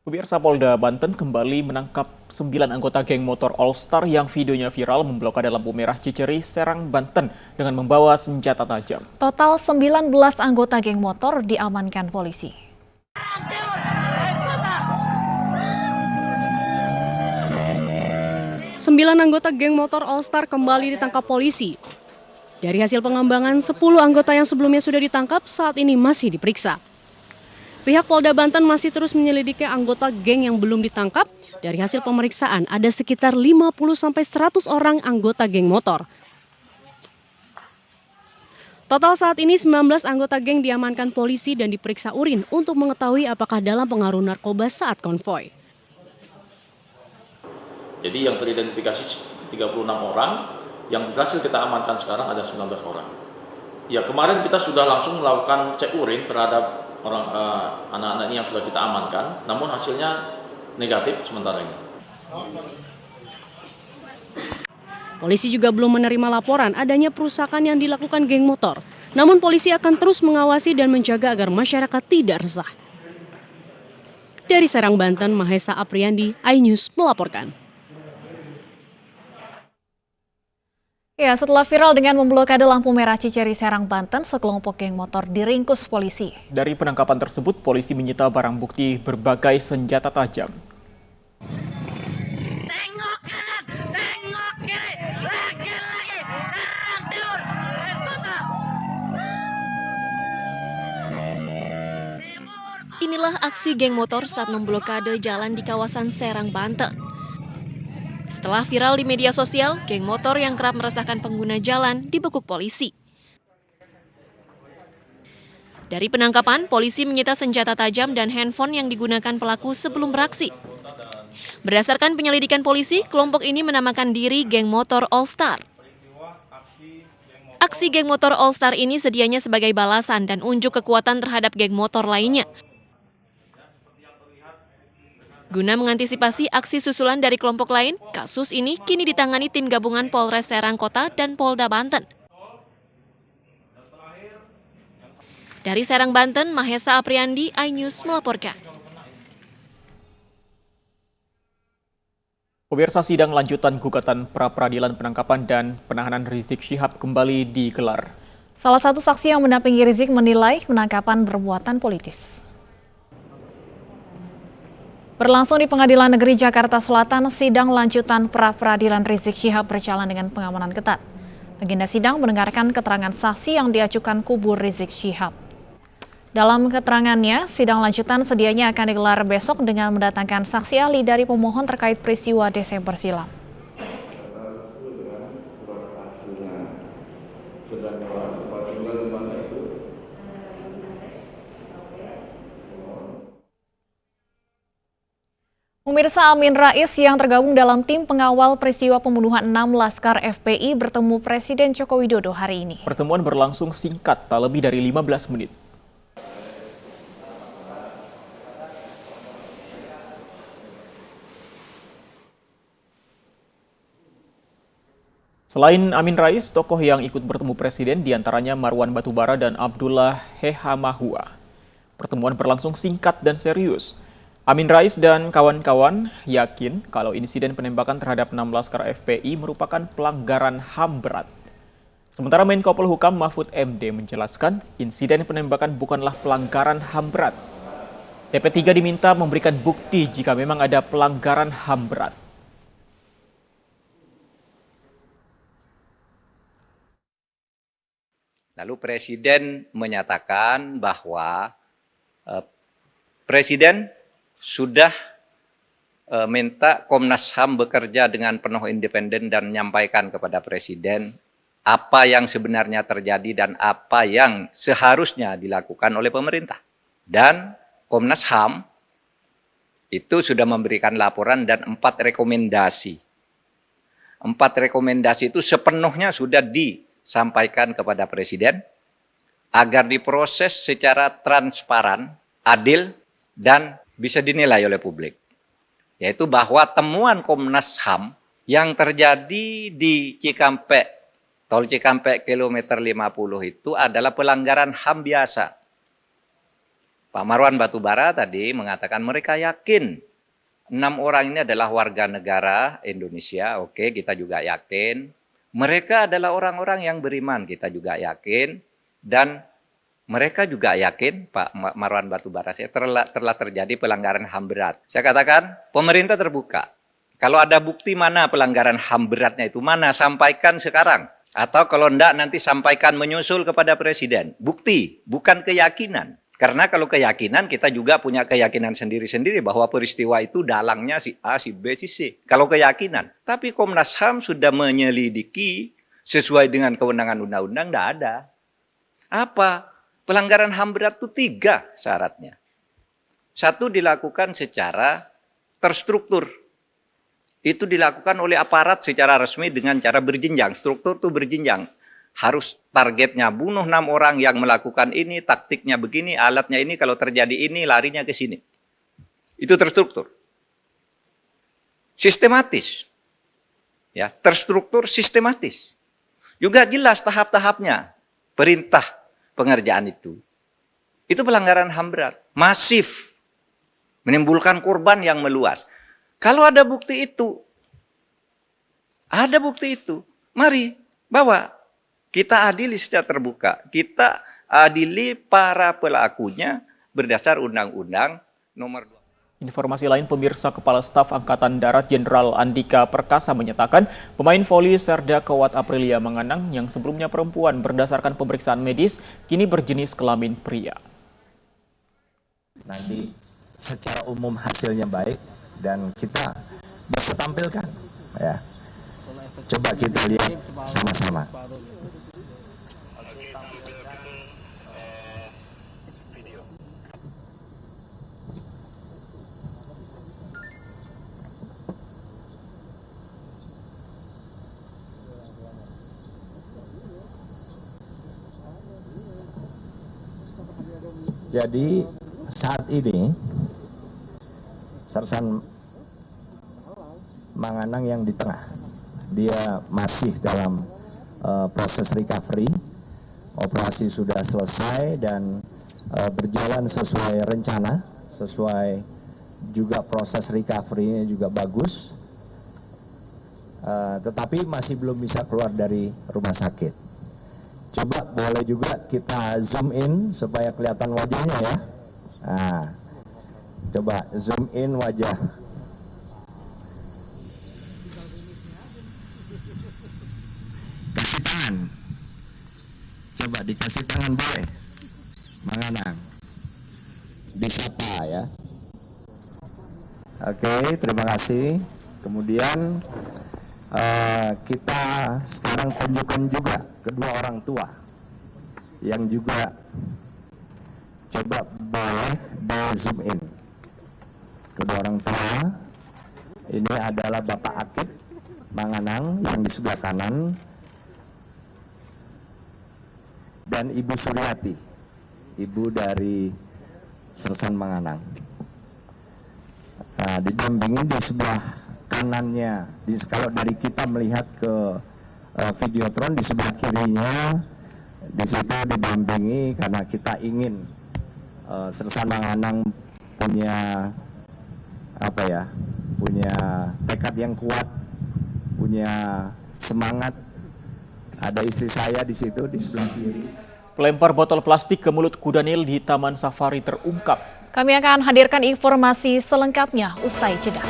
Pemirsa Polda Banten kembali menangkap 9 anggota geng motor All Star yang videonya viral memblokade lampu merah Ciceri, Serang, Banten dengan membawa senjata tajam. Total 19 anggota geng motor diamankan polisi. Sembilan anggota geng motor All Star kembali ditangkap polisi. Dari hasil pengembangan, 10 anggota yang sebelumnya sudah ditangkap saat ini masih diperiksa. Pihak Polda Banten masih terus menyelidiki anggota geng yang belum ditangkap. Dari hasil pemeriksaan, ada sekitar 50-100 orang anggota geng motor. Total saat ini 19 anggota geng diamankan polisi dan diperiksa urin untuk mengetahui apakah dalam pengaruh narkoba saat konvoy. Jadi yang teridentifikasi 36 orang, yang berhasil kita amankan sekarang ada 19 orang. Ya, kemarin kita sudah langsung melakukan cek urin terhadap anak-anak ini yang sudah kita amankan, namun hasilnya negatif sementara ini. Polisi juga belum menerima laporan adanya perusakan yang dilakukan geng motor. Namun polisi akan terus mengawasi dan menjaga agar masyarakat tidak resah. Dari Serang, Banten, Mahesa Apriandi, iNews melaporkan. Ya, setelah viral dengan memblokade lampu merah Ciceri, Serang, Banten, sekelompok geng motor diringkus polisi. Dari penangkapan tersebut, polisi menyita barang bukti berbagai senjata tajam. Tengok kanan, tengok kiri, lagi, Serang Timur, Kota. Inilah aksi geng motor saat memblokade jalan di kawasan Serang, Banten. Setelah viral di media sosial, geng motor yang kerap meresahkan pengguna jalan dibekuk polisi. Dari penangkapan, polisi menyita senjata tajam dan handphone yang digunakan pelaku sebelum beraksi. Berdasarkan penyelidikan polisi, kelompok ini menamakan diri geng motor All Star. Aksi geng motor All Star ini sedianya sebagai balasan dan unjuk kekuatan terhadap geng motor lainnya. Guna mengantisipasi aksi susulan dari kelompok lain, kasus ini kini ditangani tim gabungan Polres Serang Kota dan Polda Banten. Dari Serang, Banten, Mahesa Apriandi, iNews melaporkan. Pemirsa, sidang lanjutan gugatan pra-peradilan penangkapan dan penahanan Rizik Syihab kembali digelar. Salah satu saksi yang mendampingi Rizik menilai penangkapan bermuatan politis. Berlangsung di Pengadilan Negeri Jakarta Selatan, sidang lanjutan pra-peradilan Rizik Syihab berjalan dengan pengamanan ketat. Agenda sidang mendengarkan keterangan saksi yang diajukan kubu Rizik Syihab. Dalam keterangannya, sidang lanjutan sedianya akan digelar besok dengan mendatangkan saksi ahli dari pemohon terkait peristiwa Desember silam. Pemirsa, Amin Rais yang tergabung dalam tim pengawal peristiwa pembunuhan 6 Laskar FPI bertemu Presiden Joko Widodo hari ini. Pertemuan berlangsung singkat, tak lebih dari 15 menit. Selain Amin Rais, tokoh yang ikut bertemu Presiden diantaranya Marwan Batubara dan Abdullah Hehamahua. Pertemuan berlangsung singkat dan serius. Amin Rais dan kawan-kawan yakin kalau insiden penembakan terhadap 6 Laskar FPI merupakan pelanggaran HAM berat. Sementara Menko Polhukam Mahfud MD menjelaskan insiden penembakan bukanlah pelanggaran HAM berat. TP3 diminta memberikan bukti jika memang ada pelanggaran HAM berat. Lalu Presiden menyatakan bahwa Presiden sudah minta Komnas HAM bekerja dengan penuh independen dan menyampaikan kepada Presiden apa yang sebenarnya terjadi dan apa yang seharusnya dilakukan oleh pemerintah. Dan Komnas HAM itu sudah memberikan laporan dan 4 rekomendasi. 4 rekomendasi itu sepenuhnya sudah disampaikan kepada Presiden agar diproses secara transparan, adil, dan bisa dinilai oleh publik, yaitu bahwa temuan Komnas HAM yang terjadi di Cikampek, tol Cikampek kilometer 50 itu adalah pelanggaran HAM biasa. Pak Marwan Batubara tadi mengatakan mereka yakin 6 orang ini adalah warga negara Indonesia. Oke, kita juga yakin. Mereka adalah orang-orang yang beriman, kita juga yakin. Dan mereka juga yakin, Pak Marwan Batubara, telah terjadi pelanggaran HAM berat. Saya katakan, pemerintah terbuka. Kalau ada bukti mana pelanggaran HAM beratnya itu, mana, sampaikan sekarang. Atau kalau enggak, nanti sampaikan menyusul kepada Presiden. Bukti, bukan keyakinan. Karena kalau keyakinan, kita juga punya keyakinan sendiri-sendiri bahwa peristiwa itu dalangnya si A, si B, si C. Kalau keyakinan. Tapi Komnas HAM sudah menyelidiki sesuai dengan kewenangan undang-undang, enggak ada. Apa? Pelanggaran HAM berat itu 3 syaratnya. 1, dilakukan secara terstruktur. Itu dilakukan oleh aparat secara resmi dengan cara berjenjang. Struktur itu berjenjang. Harus targetnya bunuh 6 orang yang melakukan ini, taktiknya begini, alatnya ini, kalau terjadi ini, larinya ke sini. Itu terstruktur. Sistematis. Ya, terstruktur sistematis. Juga jelas tahap-tahapnya. Perintah pengerjaan itu. Itu pelanggaran HAM berat. Masif. Menimbulkan korban yang meluas. Kalau ada bukti itu, mari bawa. Kita adili secara terbuka. Kita adili para pelakunya berdasar Undang-Undang Nomor 2. Informasi lain, pemirsa, Kepala Staf Angkatan Darat Jenderal Andika Perkasa menyatakan pemain voli Serda Kewat Aprilia Manganang yang sebelumnya perempuan berdasarkan pemeriksaan medis kini berjenis kelamin pria. Nanti secara umum hasilnya baik dan kita bisa tampilkan, ya. Coba kita lihat sama-sama. Jadi saat ini Sersan Manganang yang di tengah, dia masih dalam proses recovery. Operasi sudah selesai dan berjalan sesuai rencana, sesuai juga proses recovery-nya juga bagus. Tetapi masih belum bisa keluar dari rumah sakit. Coba boleh juga kita zoom in supaya kelihatan wajahnya ya. Nah, coba zoom in wajah. Kasih tangan. Coba dikasih tangan boleh. Manganang. Disapa ya. Oke, terima kasih. Kemudian kita sekarang tunjukkan juga kedua orang tua yang juga coba boleh di zoom in. Kedua orang tua ini adalah Bapak Akib Manganang yang di sebelah kanan dan Ibu Suryati, ibu dari Sersan Manganang. Nah, didampingi di sebelah kanannya, kalau dari kita melihat ke videotron di sebelah kirinya, di situ didampingi karena kita ingin Sersan Manganang punya punya tekad yang kuat, punya semangat. Ada istri saya di situ di sebelah kiri. Pelempar botol plastik ke mulut kuda Nil di Taman Safari terungkap. Kami akan hadirkan informasi selengkapnya usai jeda.